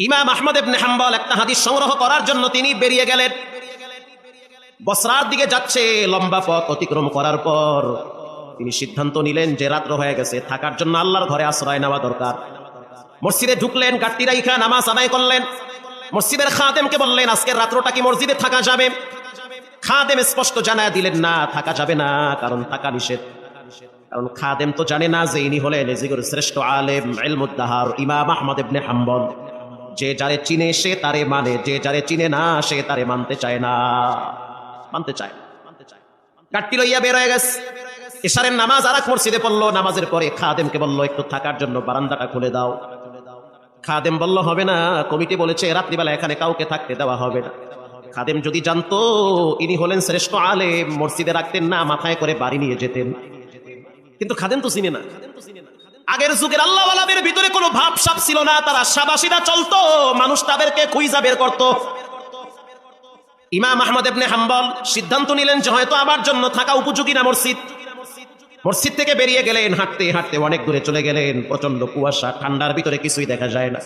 ইমাম আহমদ ইবনে হাম্বল একটা হাদিস সংগ্রহ করার জন্য তিনি বেরিয়ে গেলেন। বসরার দিকে যাচ্ছে, লম্বা পথ অতিক্রম করার পর তিনি সিদ্ধান্ত নিলেন যে রাত্র হয়ে গেছে, থাকার জন্য আল্লাহর ঘরে আশ্রয় নেওয়া দরকার। মসজিদে ঢুকলেন, গাট্টি রাইখা নামাজ আদায় করলেন। মসজিদের খাদেমকে বললেন, আজকের রাত্রটা কি মসজিদে থাকা যাবে? খাদেম স্পষ্ট জানায় দিলেন, না, থাকা যাবে না, কারণ থাকা নিষেধ। কারণ খাদেম তো জানে না যে ইনি হলেন এজিগর শ্রেষ্ঠ আলেম ইলমুদ্দাহার ইমাম আহমদ ইবনে হাম্বল। যে যারে চিনে সে তারে মানে, যে যারে চিনে না সে তারে মানতে চায় না, মানতে চায়। গাট্টি লইয়া বের হয়ে গেছে। ইশারের নামাজ আর এক মসজিদে পড়লো। নামাজের পরে খাদেমকে বলল, একটু থাকার জন্য বারান্দাটা খুলে দাও। খাদেম বলল, হবে না, কমিটি বলেছে রাত্রিবেলা এখানে কাউকে থাকতে দেওয়া হবে না। খাদেম যদি জানতো ইনি হলেন শ্রেষ্ঠ আলেম, মসজিদে রাখতেন না, মাথায় করে বাড়ি নিয়ে যেতেন। কিন্তু খাদেম তো চিনে না। আগের যুগের আল্লাহওয়ালাদের ভিতরে কোনো ভাবসাব ছিল না, তারা শাবাশিরা চলতো, মানুষ তাদেরকে খুঁজা বের করত। ইমাম আহমদ ইবনে হাম্বল সিদ্ধান্ত নিলেন যে হয়তো আমার জন্য থাকা উপযোগী না মসজিদ। মসজিদ থেকে বেরিয়ে গেলেন, হাঁটতে হাঁটতে অনেক দূরে চলে গেলেন। প্রচন্ড কুয়াশা, ঠান্ডার ভিতরে কিছুই দেখা যায় না।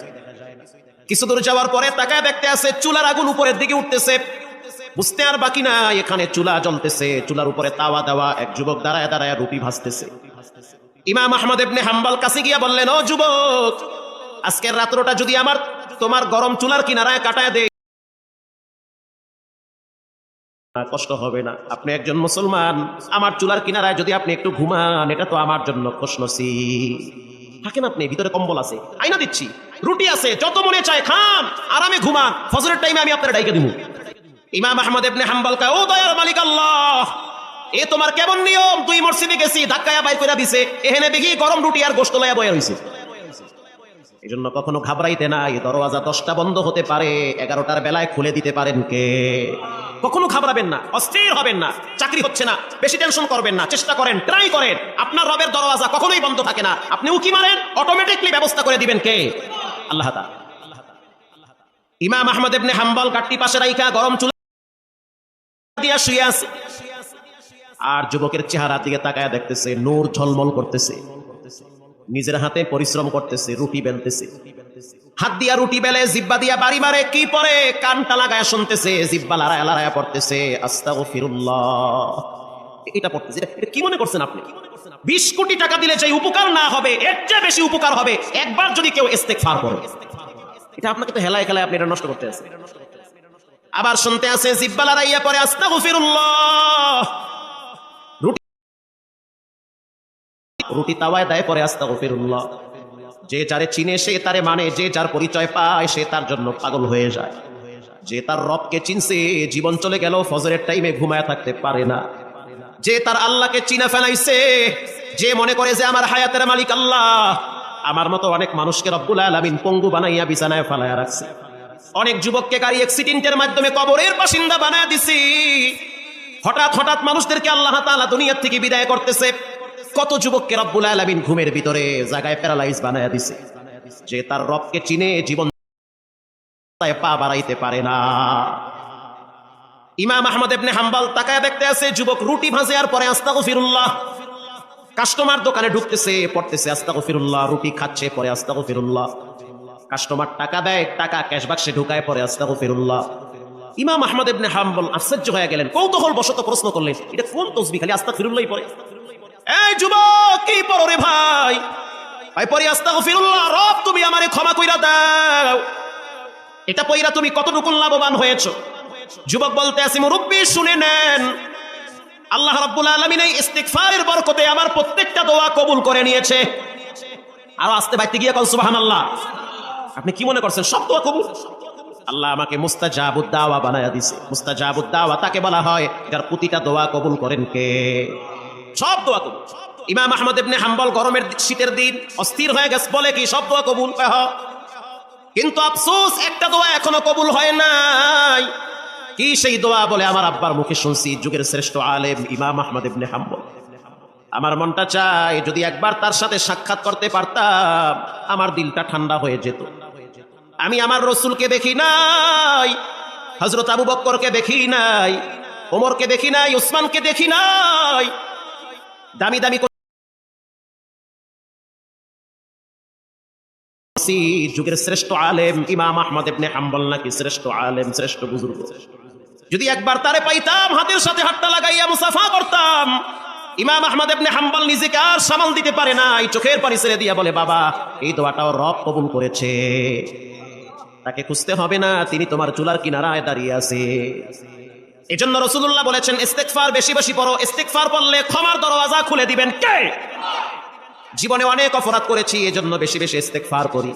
কিছু দূর যাওয়ার পরে তাকায় দেখতে আছে চুলার আগুন উপরের দিকে উঠতেছে। বুঝতে আর বাকি না, এখানে চুলা জ্বলতেছে, চুলার উপরে তাওয়া দেওয়া, এক যুবক দাঁড়ায় দাঁড়ায় রুটি ভাজতেছে। ইমাম আহমদ ইবনে হাম্বল কাছে গিয়া বললেন, ও যুবক, আজকের রাত্রটা যদি আমার তোমার গরম চুলার কিনারায় কাটায় দেয় কষ্ট হবে না? আপনি একজন মুসলমান, আমার চুলার কিনারায় যদি আপনি একটু ঘুমান, এটা তো আমার জন্য খুশনসিব। থাকেন আপনি, ভিতরে কম্বল আছে, আইনা দিচ্ছি, রুটি আছে, যত মনে চায় খান, আরামে ঘুমান, ফজরের টাইমে আমি আপনার ডাইকে দিব। ইমাম আহমদ ইবনে হাম্বল কয়, ও দয়ার মালিক আল্লাহ, এ তোমার কেমন নিয়ম? তুই মসজিদে গেছি, ধাক্কায়া বাইর করে দিছে, এখানে দেখি গরম রুটি আর গোশত লইয়া বয়া হইছে। এই জন্য কখনো ঘাবড়াইতে নাই। দরওয়াজা 10টা বন্ধ হতে পারে, 11টার বেলায় খুলে দিতে পারেন কে? কখনো ঘাবড়াবেন না, অস্থির হবেন না। চাকরি হচ্ছে না, বেশি টেনশন করবেন না, চেষ্টা করেন, ট্রাই করেন। আপনার রবের দরওয়াজা কখনোই বন্ধ থাকে না। আপনি উকি মারেন, অটোমেটিকলি ব্যবস্থা করে দিবেন কে? আল্লাহ তাআলা। ইমাম আহমদ ইবনে হাম্বল গাট্টি পাশে রাইখা গরম চুলা দিয়া শুয়ে আছে, আর যুবকের চেহারা দিকে তাকায় দেখতেছে নূর ঝলমল করতেছে। নিজের হাতে পরিশ্রম করতেছে, রুটি বেলতেছে, হাত দিয়া রুটি বেলে, জিব্বা দিয়া বাড়ি মারে, কি পরে কানটা লাগায় শুনতেছে, জিব্বা লড়ায়া লড়ায়া পড়তেছে আস্তাগফিরুল্লাহ। এটা পড়তেছে। এটা কি মনে করছেন আপনি? 20 কোটি টাকা দিলে যে উপকার না হবে, এর চেয়ে বেশি উপকার হবে একবার যদি কেউ ইস্তেগফার করে। এটা আপনাকে তো হেলায় খেলায় আপনি এটা নষ্ট করতে আছেন। আবার শুনতে আছে, জিব্বা লড়াইয়া পড়ে আস্তাগফিরুল্লাহ, রুটি তাওয়ায় দেয় পরে আস্তাগফিরুল্লাহ। যে যারে চিনে সে তারে মানে, যে যার পরিচয় পায় সে তার জন্য পাগল হয়ে যায়। যে তার রবকে চিনছে, জীবন চলে গেল ফজরের টাইমে ঘুমায় থাকতে পারে না। যে তার আল্লাহকে চিনে ফেলাইছে, যে মনে করে যে আমার হায়াতের মালিক আল্লাহ, আমার মতো অনেক মানুষকে রব্বুল আলামিন পঙ্গু বানাইয়া বিছানায় ফেলাইয়া রাখছে। অনেক যুবককে গাড়ি অ্যাক্সিডেন্টের মাধ্যমে কবরের বাসিন্দা বানায় দিছি। হঠাৎ হঠাৎ মানুষদেরকে আল্লাহ তাআলা দুনিয়া থেকে বিদায় করতেছে। কত যুবককে রব্বুল আলামিন ঘুমের ভিতরে জায়গায় প্যারালাইজ বানায়া দিছে। যে তার রবকে চিনে জীবন পা বাড়াইতে পারে না। ইমাম আহমদ ইবনে হাম্বল তাকায় দেখতে আছে, যুবক রুটি ভাজে আর পরে আস্তাগফিরুল্লাহ। কাস্টমার দোকানে ঢুকতেছে, পড়তেছে আস্তাগফিরুল্লাহ, রুটি খাচ্ছে, পরে আস্তাগফিরুল্লাহ। কাস্টমার টাকা দেয়, টাকা ক্যাশ বাক্সে ঢুকায়, পরে আস্তাগফিরুল্লাহ। ইমাম আহমদ ইবনে হাম্বল আশ্চর্য হয়ে গেলেন, কৌতূহল বশত প্রশ্ন করলেন, এটা কোন তসবিহ খালি আস্তাগফিরুল্লাহই পড়ে? এই যুবক, কি পড়ো রে ভাই? ভাই পড়ি আস্তাগফিরুল্লাহ, রব তুমি আমারে ক্ষমা কইরা দাও। এটা পয়রা তুমি কতটুকু লাভবান হয়েছো? যুবক বলতে আছে, মুরব্বি শুনে নেন, আল্লাহ রাব্বুল আলামিন এই ইস্তিগফারের বরকতে আমার প্রত্যেকটা দোয়া কবুল করে নিয়েছে। আর আস্তে বাইতে গিয়ে কল সুবহানাল্লাহ। আপনি কি মনে করছেন সব দোয়া কবুল? আল্লাহ আমাকে মুস্তাজাবুদ দাওয়া বানায়া দিয়েছে। মুস্তাজাবুদ দাওয়া তাকে বলা হয় যার প্রতিটা দোয়া কবুল করেন কে? সব দোয়া কবুল। ইমাম আহমদ ইবনে হাম্বল গরমের শীতের দিন অস্থির হয়ে গেছে, বলে কি সব দোয়া কবুল? কিন্তু আফসোস, একটা দোয়া এখনো কবুল হয় নাই। কি সেই দোয়া? বলে আমার আব্বার মুখে শুনছি, যুগের শ্রেষ্ঠ আলেম ইমাম আহমদ ইবনে হাম্বল। আমার মনটা চায় যদি একবার তার সাথে সাক্ষাৎ করতে পারতাম, আমার দিলটা ঠান্ডা হয়ে যেত। আমি আমার রসুলকে দেখি নাই, হযরত আবু বকরকে দেখি নাই, ওমরকে দেখি নাই, উসমানকে দেখি নাই। দামি দামি শুনছি যুগের শ্রেষ্ঠ আলেম ইমাম আহমদ ইবনে হাম্বল নাকি শ্রেষ্ঠ আলেম, শ্রেষ্ঠ বুজুর্গ। যদি একবার তারে পাইতাম, হাতের সাথে হাতটা লাগাইয়া মুসাফা করতাম। ইমাম আহমদ ইবনে হাম্বল নিজেকে আর সামাল দিতে পারে না, এই চোখের পানি ছেড়ে দিয়া বলে, বাবা এই দোয়াটাও রব কবুল করেছে, তাকে খুঁজতে হবে না, তিনি তোমার চুলার কিনারায় দাঁড়িয়ে আছে। এজন্য রাসূলুল্লাহ বলেছেন, ইস্তেগফার বেশি বেশি পড়ো, ইস্তেগফার পড়লে ক্ষমার দরওয়াজা খুলে দিবেন কে? জীবনে অনেক অপরাধ করেছি, এজন্য বেশি বেশি ইস্তেগফার করি।